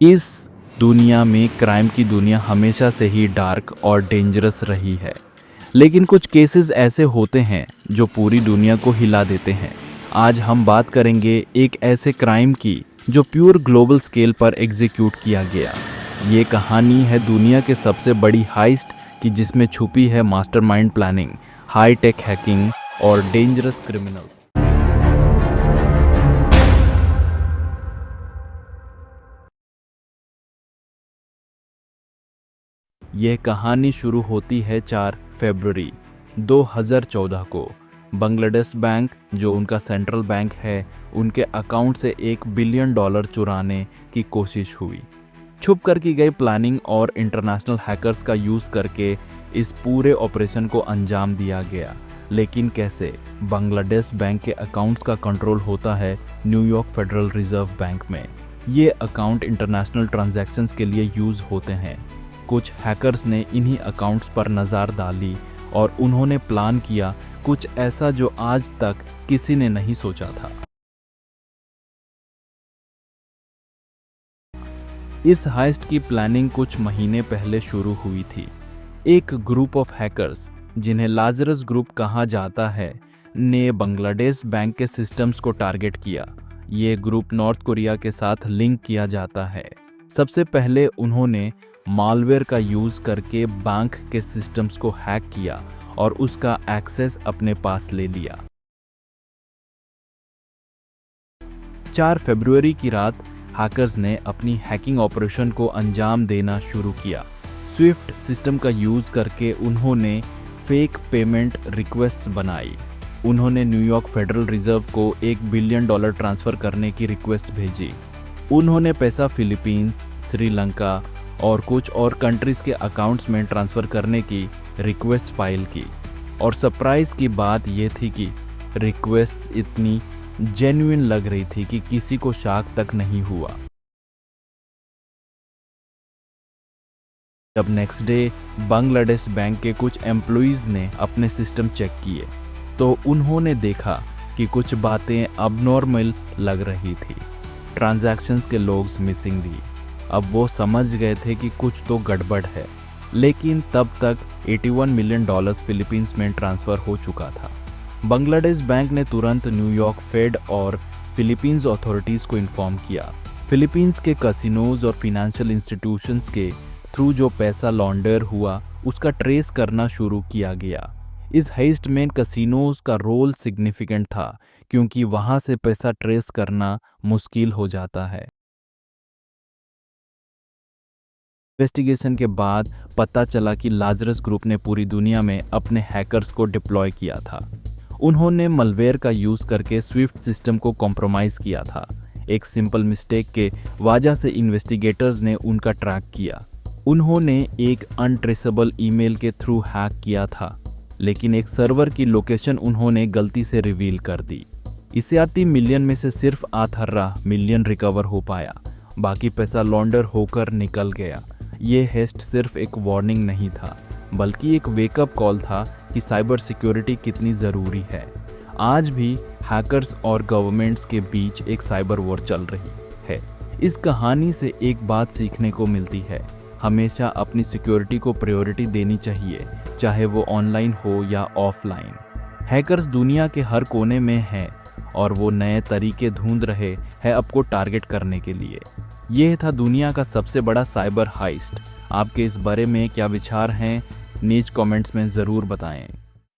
इस दुनिया में क्राइम की दुनिया हमेशा से ही डार्क और डेंजरस रही है। लेकिन कुछ केसेस ऐसे होते हैं जो पूरी दुनिया को हिला देते हैं। आज हम बात करेंगे एक ऐसे क्राइम की जो प्योर ग्लोबल स्केल पर एग्जीक्यूट किया गया। ये कहानी है दुनिया के सबसे बड़ी हाइस्ट की, जिसमें छुपी है mastermind planning, high tech hacking और डेंजरस क्रिमिनल्स। यह कहानी शुरू होती है 4 फरवरी 2014 को। बांग्लादेश बैंक, जो उनका सेंट्रल बैंक है, उनके अकाउंट से $1 बिलियन चुराने की कोशिश हुई। छुप कर की गई प्लानिंग और इंटरनेशनल हैकर्स का यूज़ करके इस पूरे ऑपरेशन को अंजाम दिया गया। लेकिन कैसे? बांग्लादेश बैंक के अकाउंट्स का कंट्रोल होता है न्यूयॉर्क फेडरल रिजर्व बैंक में। ये अकाउंट इंटरनेशनल ट्रांजैक्शंस के लिए यूज़ होते हैं। कुछ हैकर्स ने इन्हीं अकाउंट्स पर नज़र डाली और उन्होंने प्लान किया कुछ ऐसा जो आज तक किसी ने नहीं सोचा था। इस हाइस्ट की प्लानिंग कुछ महीने पहले शुरू हुई थी। एक ग्रुप ऑफ हैकर्स, जिन्हें लाजरस ग्रुप कहा जाता है, ने बांग्लादेश बैंक के सिस्टम्स को टारगेट किया। ये ग्रुप नॉर्थ कोरिया के साथ लिंक किया जाता है। सबसे पहले उन्होंने मालवेयर का यूज़ करके बैंक के सिस्टम्स को हैक किया और उसका एक्सेस अपने पास ले लिया। 4 फरवरी की रात हैकर्स ने अपनी हैकिंग ऑपरेशन को अंजाम देना शुरू किया। स्विफ्ट सिस्टम का यूज़ करके उन्होंने फेक पेमेंट रिक्वेस्ट्स बनाई। उन्होंने न्यूयॉर्क फेडरल रिजर्व को $1 बिलियन ट्रांसफ़र करने की रिक्वेस्ट भेजी। उन्होंने पैसा फिलीपींस, श्रीलंका और कुछ और कंट्रीज़ के अकाउंट्स में ट्रांसफ़र करने की रिक्वेस्ट फाइल की। और सरप्राइज़ की बात यह थी कि रिक्वेस्ट इतनी जेन्युइन लग रही थी कि किसी को शक तक नहीं हुआ। जब नेक्स्ट डे बांग्लादेश बैंक के कुछ एम्प्लॉइज़ ने अपने सिस्टम चेक किए तो उन्होंने देखा कि कुछ बातें अबनॉर्मल लग रही थी। ट्रांजैक्शंस के लॉग्स मिसिंग थी। अब वो समझ गए थे कि कुछ तो गड़बड़ है। लेकिन तब तक $81 मिलियन फिलीपींस में ट्रांसफ़र हो चुका था। बांग्लादेश बैंक ने तुरंत न्यूयॉर्क फेड और फिलीपींस अथॉरिटीज़ को इन्फॉर्म किया। फिलीपींस के कैसीनोज और फिनेंशियल इंस्टीट्यूशंस के थ्रू जो पैसा लॉन्डर हुआ उसका ट्रेस करना शुरू किया गया। इस हेस्ट में कैसीनोज का रोल सिग्निफिकेंट था, क्योंकि वहां से पैसा ट्रेस करना मुश्किल हो जाता है। इन्वेस्टिगेशन के बाद पता चला कि लाजरस ग्रुप ने पूरी दुनिया में अपने हैकर्स को डिप्लॉय किया था। उन्होंने मलवेयर का यूज़ करके स्विफ्ट सिस्टम को कॉम्प्रोमाइज़ किया था। एक सिंपल मिस्टेक के वजह से इन्वेस्टिगेटर्स ने उनका ट्रैक किया। उन्होंने एक अनट्रेसेबल ईमेल के थ्रू हैक किया था, लेकिन एक सर्वर की लोकेशन उन्होंने गलती से रिवील कर दी। इसे 80 मिलियन में से सिर्फ 18 मिलियन रिकवर हो पाया। बाकी पैसा लॉन्डर होकर निकल गया। ये हेस्ट सिर्फ एक वार्निंग नहीं था, बल्कि एक वेकअप कॉल था कि साइबर सिक्योरिटी कितनी ज़रूरी है। आज भी हैकर्स और गवर्नमेंट्स के बीच एक साइबर वॉर चल रही है। इस कहानी से एक बात सीखने को मिलती है, हमेशा अपनी सिक्योरिटी को प्रायोरिटी देनी चाहिए, चाहे वो ऑनलाइन हो या ऑफलाइन। हैकर्स दुनिया के हर कोने में हैं और वो नए तरीके ढूंढ रहे हैं आपको टारगेट करने के लिए। यह था दुनिया का सबसे बड़ा साइबर हाइस्ट। आपके इस बारे में क्या विचार हैं? नीचे कमेंट्स में ज़रूर बताएं।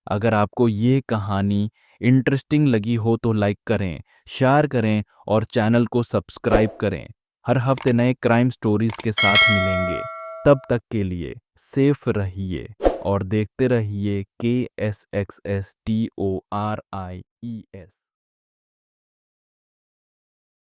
अगर आपको ये कहानी इंटरेस्टिंग लगी हो तो लाइक करें, शेयर करें और चैनल को सब्सक्राइब करें। हर हफ्ते नए क्राइम स्टोरीज के साथ मिलेंगे। तब तक के लिए सेफ रहिए और देखते रहिए KSXSTORIES।